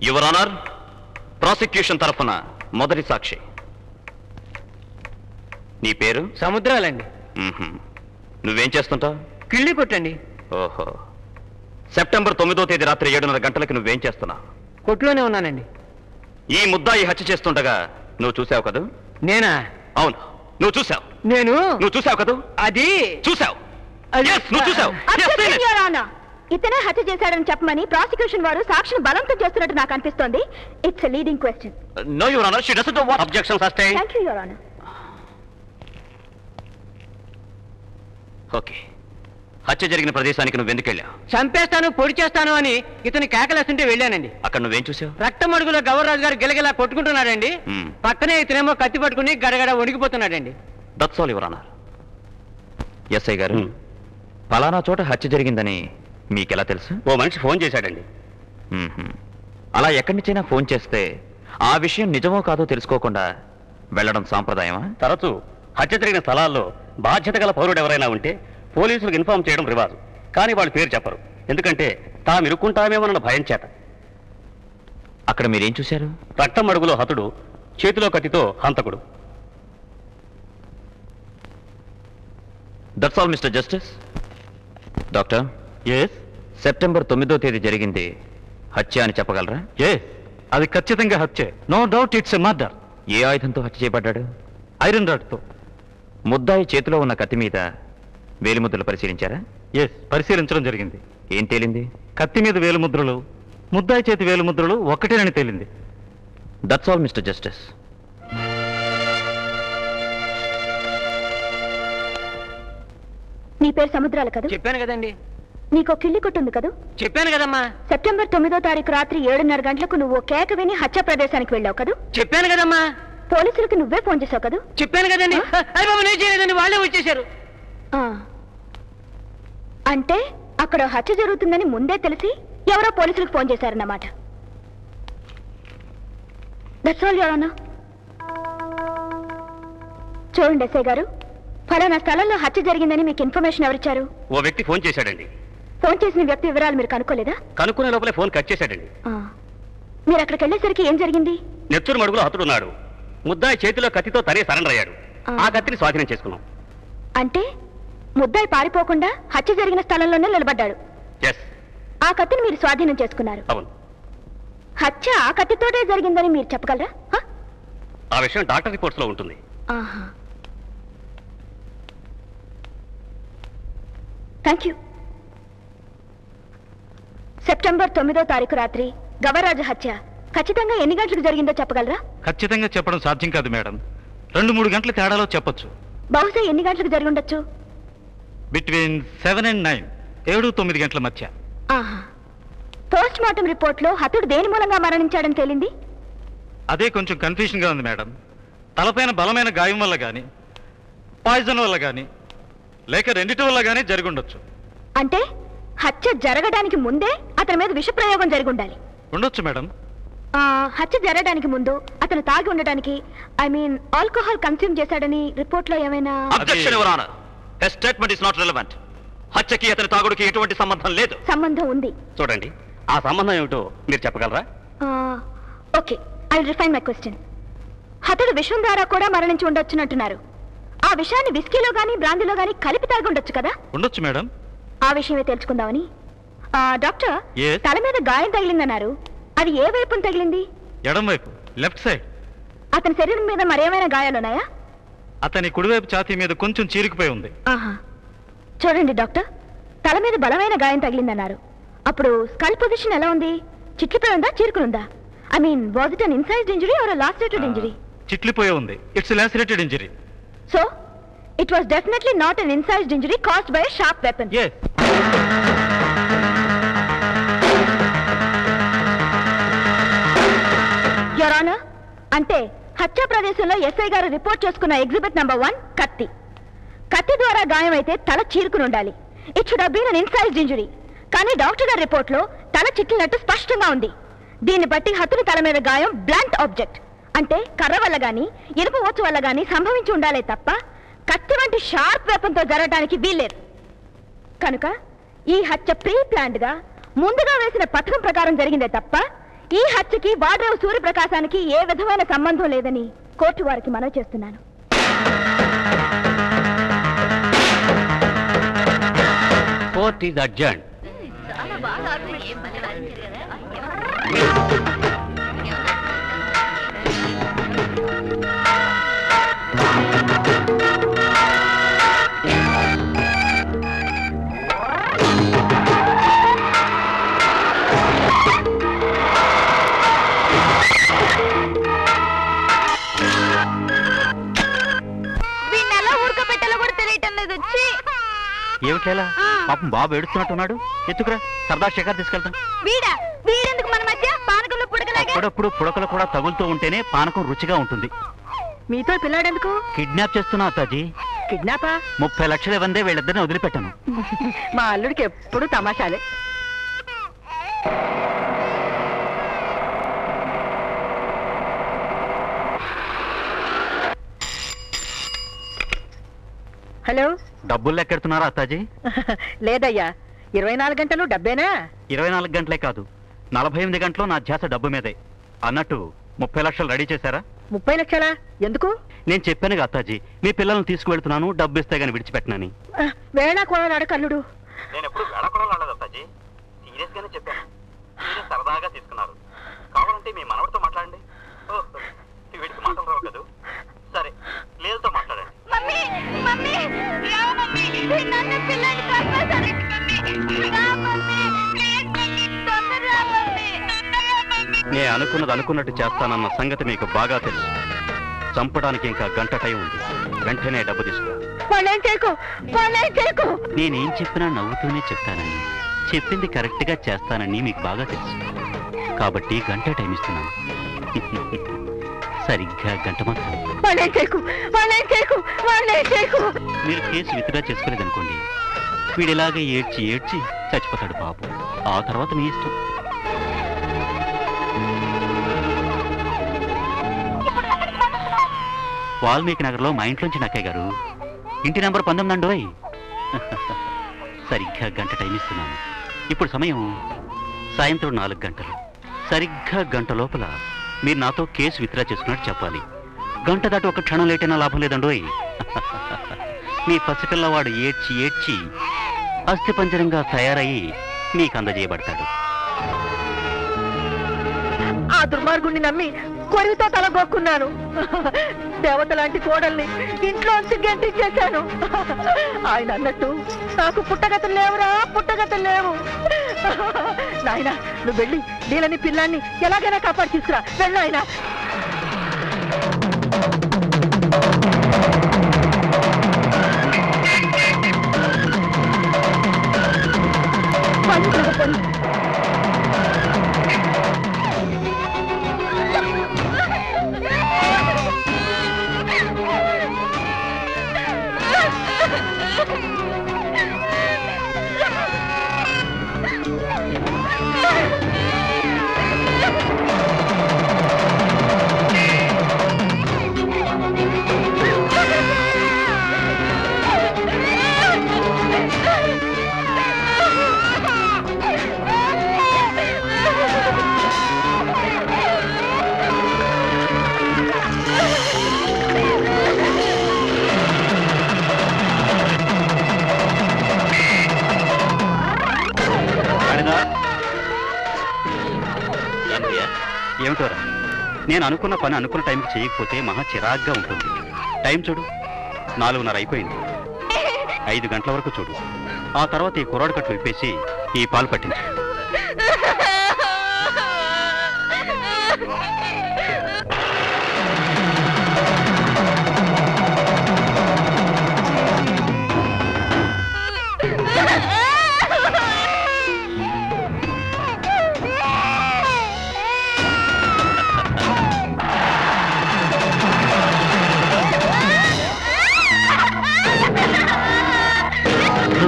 Your honour, prosecution తరఫున మొదటి సాక్షి. నీ పేరు? సముద్రాలండి. నువ్వేం చేస్తుంటావు? కిళ్ళి కొట్టండి. ఓహో. సెప్టెంబర్ 9వ తేదీ రాత్రి 7:30 గంటలకి నువ్వేం చేస్తున్నావు? కొట్లోనే ఉన్నానండి. ఈ ముద్దాయి హత్య చేస్తుండగా నువ్వు చూసావు కదూ? నేనా? అవును, నువ్వు చూసావు. నువ్వు చూసావు కదూ? అది చూసావు. నువ్వు చూసావు. ఇతనే హత్య చేశాడని చెప్పమని ప్రాసిక్యూషన్ వారు సాక్షిని బలంతం చేస్తున్నట్టు నాకు అనిపిస్తోంది. It's a leading question. No your honour, she doesn't know what objection sustain. Thank you your honour. Okay. హత్య జరిగిన ప్రదేశానికి నువ్వు ఎందుకు వెళ్ళావు? చంపేస్తాను, పొడి చేస్తాను అని ఇతని కేకలేస్తుంటే వెళ్ళానండి. అక్కడ నువ్వేం చూసావు? రక్తం అడుగులో గవర్రాజు గారు గిలగిలా కొట్టుకుంటున్నాడండి. పక్కనే ఇతనేమో కత్తి పట్టుకుని గడగడ వణికిపోతున్నాడండి. That's all your honour. SI గారు, ఫలానా చోట హత్య జరిగిందని మీకెలా తెలుసు? ఓ మనిషి ఫోన్ చేశాడండి. అలా ఎక్కడి నుంచైనా ఫోన్ చేస్తే ఆ విషయం నిజమో కాదో తెలుసుకోకుండా వెళ్ళడం సాంప్రదాయమా? తరచూ హత్య జరిగిన స్థలాల్లో బాధ్యత గల పౌరుడు ఎవరైనా ఉంటే పోలీసులకు ఇన్ఫార్మ్ చేయడం రివాజు. కానీ వాళ్ళు పేరు చెప్పరు, ఎందుకంటే తాము ఇరుక్కుంటామేమోనన్న భయం చేత. అక్కడ మీరేం చూశారు? రక్తం అడుగులో హతుడు, చేతిలో కత్తితో హంతకుడు. That's all mister justice. Doctor. Yes. September 9వ తేదీ జరిగింది హత్య అని చెప్పగలరా? ఎస్, అది ఖచ్చితంగా హత్యే. No doubt it's a murder. ఏ ఆయుధంతో హత్య చేయబడ్డాడు? ఐరన్ రాడ్తో. ముద్దాయి చేతిలో ఉన్న కత్తి మీద వేలిముద్రలు పరిశీలించారా? ఎస్, పరిశీలించడం జరిగింది. ఏం తేలింది? కత్తి మీద వేలిముద్రలు, ముద్దాయి చేతి వేలిముద్రలు ఒక్కటేనని తేలింది. That's all mister justice. నీ పేరు సముద్రాలు కదా? చెప్పాను కదండి. నీకు కిళ్ళి కొట్టుంది కదా? చెప్పాను కదమ్మా. సెప్టెంబర్ 9వ తారీఖు రాత్రి 7:30 గంటలకు నువ్వు కేక విని హత్య ప్రదేశానికి వెళ్ళావు కదా? చెప్పాను కదమ్మా. పోలీసులకు నువ్వే ఫోన్ చేసావు కదా? చెప్పాను కదండి. అయ్య బాబు, నేను చేయలేదండి, వాళ్ళే వచ్చేశారు. అంటే అక్కడ హత్య జరుగుతుందని ముందే తెలిసి ఎవరో పోలీసులకు ఫోన్ చేశారన్నమాట. That's all your honour. చూడండి ఎస్ఐ గారు, ఫలానా స్థలంలో హత్య జరిగిందని మీకు ఇన్ఫర్మేషన్ ఎవరిచ్చారు? ఓ వ్యక్తి ఫోన్ చేశాడండి. ఫోన్ చేసిన వ్యక్తి వివరాలు మీరు కనుక్కోలేదా? కనుక్కునే లోపలే ఫోన్ కట్ చేశాడండి. మీరు అక్కడికి వెళ్ళేసరికి ఏం జరిగింది? నెత్తూరు మడుగులో హతుడున్నాడు. ముద్దాయి చేతిలో కత్తితో తనే సరెండర్ అయ్యాడు. ఆ కత్తిని స్వాధీనం చేసుకున్నాం. అంటే ముద్దాయి పారిపోకుండా హత్య జరిగిన స్థలంలోనే నిలబడ్డాడు. ఆ కత్తిని మీరు స్వాధీనం చేసుకున్నారు. అవును. హత్య ఆ కత్తితోటే జరిగిందని మీరు చెప్పగలరా? ఆ విషయం డాక్టర్ రిపోర్ట్స్ లో ఉంటుంది. Thank you. సెప్టెంబర్ 9వ తారీఖు రాత్రి గవర్రాజు హత్య ఖచ్చితంగా ఎన్ని గంటలకు జరిగిందో చెప్పగలరా? ఖచ్చితంగా చెప్పడం సాధ్యం కాదు మేడం. 2-3 గంటల తేడాలో చెప్పొచ్చు. బహుశా ఎన్ని గంటలకు జరిగి ఉండొచ్చు? బిట్వీన్ 7 and 9, 7-9 గంటల మధ్య. పోస్ట్ మార్టం రిపోర్ట్ లో హతుడు దేని మూలంగా మరణించాడని తేలింది? అదే కొంచెం కన్ఫ్యూషన్ గా ఉంది మేడం. తలపైన బలమైన గాయం వల్ల గాని, పాయిజన్ వల్ల గాని, లేక రెండిటి వల్ల గానీ జరిగి ఉండొచ్చు. అంటే హత్య జరగడానికి ముందే అతని మీద విష ప్రయోగం జరిగి ఉండాలి. ఉండొచ్చు మేడం. హత్య జరగడానికి ముందు అతను తాగి ఉండడానికి, ఐ మీన్ ఆల్కహాల్ కన్స్యూమ్ చేశాడని రిపోర్ట్ లో ఏమైనా? Objection your honour. His statement is not relevant. హత్యకి అతని తాగుడుకి ఎటువంటి సంబంధం లేదు. సంబంధం ఉంది. చూడండి, ఆ సంబంధం ఏమిటో మీరు చెప్పగలరా? Okay, I will refine my question. హతుడు విషం ద్వారా కూడా మరణించి ఉండొచ్చునంటున్నారు. ఆ విషయాన్ని విస్కీలో గానీ బ్రాందీలో గానీ కలిపి తాగి ఉండొచ్చు కదా? ఉండొచ్చు మేడం. ఆ విషయమే తెలుసుకుందామని. Doctor, Yes. తల మీద గాయం తగిలిందన్నారు. అది ఏ వైపున తగిలింది? ఎడం వైపు, లెఫ్ట్ సైడ్. అతని శరీరం మీద మరేమైనా గాయాలున్నాయా? అతని కుడివైపు ఛాతీ మీద కొంచెం చీరుకుపోయి ఉంది. చూడండి డాక్టర్, తల మీద బలమైన గాయం తగిలిందన్నారు. అప్పుడు స్కల్ పొజిషన్ ఎలా ఉంది? చిట్లిపోయి ఉందా, చీరుకునుందా? I mean, was it an incised injury or lacerated injury? చిట్లిపోయి ఉంది. It's lacerated injury. So, it was definitely not an incised injury caused by a sharp weapon. Yes. Your Honor, అంటే హత్య ప్రదేశంలో ఎస్ఐ గారు రిపోర్ట్ చేసుకున్న exhibit number 1 కత్తి. కత్తి ద్వారా గాయం అయితే తల చీరుకుని ఉండాలి. It should have been an incised injury. కానీ డాక్టర్ గారి రిపోర్ట్ లో తల చిట్లినట్టు స్పష్టంగా ఉంది. దీన్ని బట్టి హతుని తల మీద గాయం బ్లంట్ ఆబ్జెక్ట్, అంటే కర్ర వల్ల గానీ ఇనుప ఓచు వల్ల గానీ సంభవించి ఉండాలే తప్ప కత్తి వంటి షార్ప్ వెపన్ తో జరగడానికి వీల్లేదు. కనుక ఈ హత్య ప్రీ ప్లాన్డ్ గా ముందుగా వేసిన పథకం ప్రకారం జరిగిందే తప్ప ఈ హత్యకి వాడ్రేవు సూర్యప్రకాశానికి ఏ విధమైన సంబంధం లేదని కోర్టు వారికి మనవి చేస్తున్నాను. Court is adjourn. ఏమిట్లేలా పాపం బాబు ఏడుస్తున్నట్టున్నాడు. ఎత్తుకురా, సరదా శేఖర్ తీసుకెళ్తాం. వీడెందుకు మన మధ్య పానకంలో పుడకలాగా? అప్పుడప్పుడు పుడకలు కూడా తగులుతూ ఉంటేనే పానకం రుచిగా ఉంటుంది. మీతో పిల్లాడెందుకు? కిడ్నాప్ చేస్తున్నా అత్తాజీ. కిడ్నాపా? 30 లక్షలు ఇవ్వందే వీళ్ళిద్దరిని వదిలిపెట్టాను. మా అల్లుడికి ఎప్పుడు తమాషాలే. హలో, డబ్బులు లెక్కెడుతున్నారా అత్తాజీ? లేదయ్యా, 24 గంటలు డబ్బేనా? 24 గంటలే కాదు, 48 గంటలు నా ధ్యాస డబ్బు మీదే. అన్నట్టు 30 లక్షలు రెడీ చేశారా? 30 లక్షలా? ఎందుకు? నేను చెప్పానుగా అత్తాజీ, మీ పిల్లల్ని తీసుకువెళ్తున్నాను, డబ్బు ఇస్తే గాని విడిచిపెట్టనని. వేళా కూడా కల్లుడు. నేను ఎప్పుడు వేళకొడలాడదు అత్తాజీ, సీరియస్ గానే చెప్పాను. మీరే సరదాగా తీసుకున్నారు. కావాలంటే మీ మనవడితో మాట్లాడండి. వీడికి మాటలు రావు కదా. సరే, లేదుతో మాట్లాడండి. నేను అనుకున్నది అనుకున్నట్టు చేస్తానన్న సంగతి మీకు బాగా తెలుసు. చంపడానికి ఇంకా గంట టైం ఉంది. వెంటనే డబ్బు తీసుకో. నేనేం చెప్పినా నవ్వుతూనే చెప్తానని, చెప్పింది కరెక్ట్ గా చేస్తానని మీకు బాగా తెలుసు. కాబట్టి గంట టైం ఇస్తున్నాను. సరిగ్గా గంట మాత్రం. మీరు కేసు విత్డ్రా చేసుకోలేదనుకోండి, వీడిలాగా ఏడ్చి ఏడ్చి చచ్చిపోతాడు బాబు. ఆ తర్వాత మీ ఇష్టం. వాల్మీకి నగర్లో మా ఇంట్లోంచి నక్కయ్య గారు, ఇంటి నెంబర్ 19 అండోయ్. సరిగ్గా గంట టైం ఇస్తున్నాను. ఇప్పుడు సమయం సాయంత్రం 4 గంటలు. సరిగ్గా గంట లోపల మీరు నాతో కేసు విత్డ్రా చేసుకున్నట్టు చెప్పాలి. గంట దాటి ఒక క్షణం లేటైనా లాభం లేదండోయ్. మీ పసిపిల్లవాడు ఏడ్చి ఏడ్చి అస్థిపంజరంగా తయారయ్యి మీకు అందజేయబడతాడు. ఆ దుర్మార్గుణ్ణి నమ్మి కొరివితో తలగొక్కున్నాను. దేవత లాంటి కోడల్ని ఇంట్లోంచి గెంటించేశాను. ఆయన అన్నట్టు నాకు పుట్టగతులు లేవురా, పుట్టగతులు లేవు. నాయన, నువ్వు వెళ్ళి నీళ్ళని పిల్లాన్ని ఎలాగైనా కాపాడి తీసుకురా. వెళ్ళు ఆయన. ఏమిటోరా, నేను అనుకున్న పని అనుకున్న టైంకి చేయకపోతే మహా చిరాగ్గా ఉంటుంది. టైం చూడు, 4:30 అయిపోయింది. 5 గంటల వరకు చూడు. ఆ తర్వాత ఈ కుర్రాడు కట్లు విప్పేసి ఈ పాలు పట్టించు.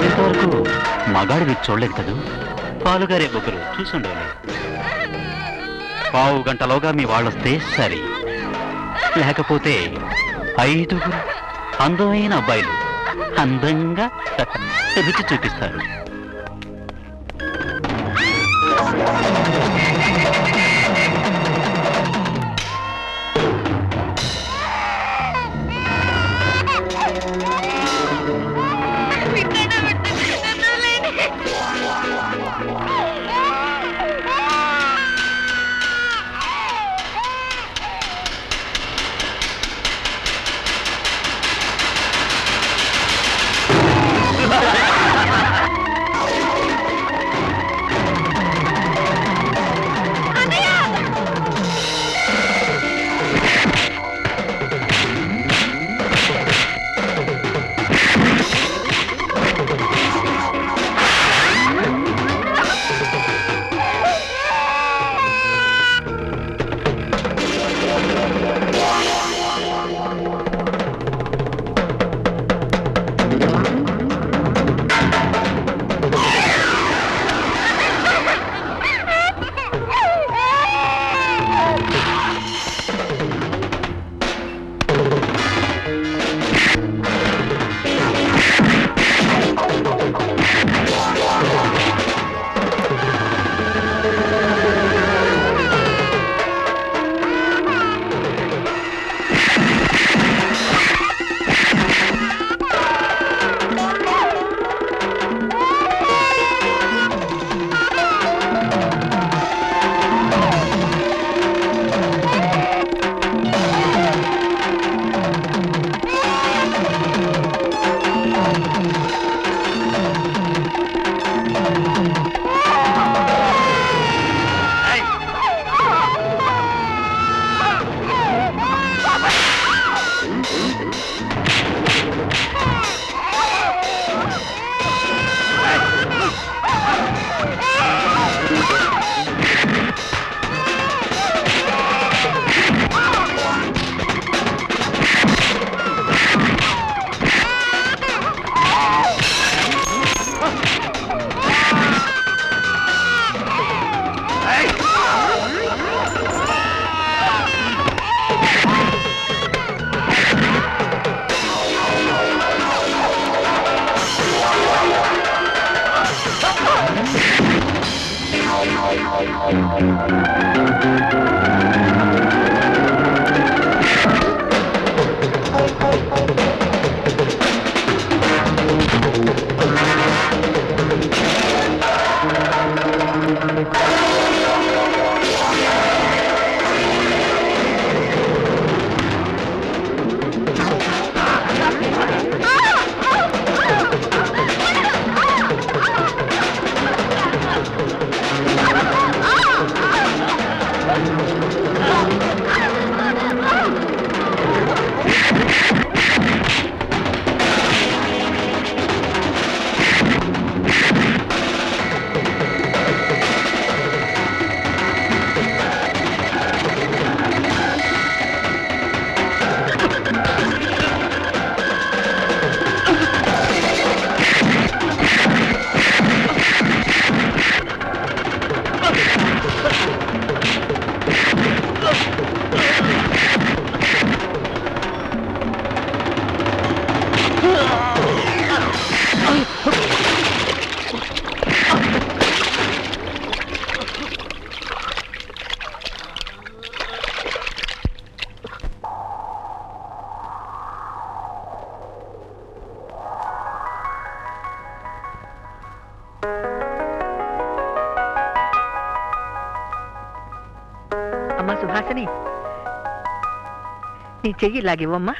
ఇంతవరకు మగాడు వీరు చూడలేదు కదూ. పాలుగారే బొగ్గరు చూసుండేవాళ్ళు. 1/2 గంటలోగా మీ వాళ్ళొస్తే సరే, లేకపోతే 5 అందమైన అబ్బాయిలు అందంగా రుచి చూపిస్తారు. అమ్మా సుహాసిని, నీ చెయ్యి ఇలాగివ్వమ్మా.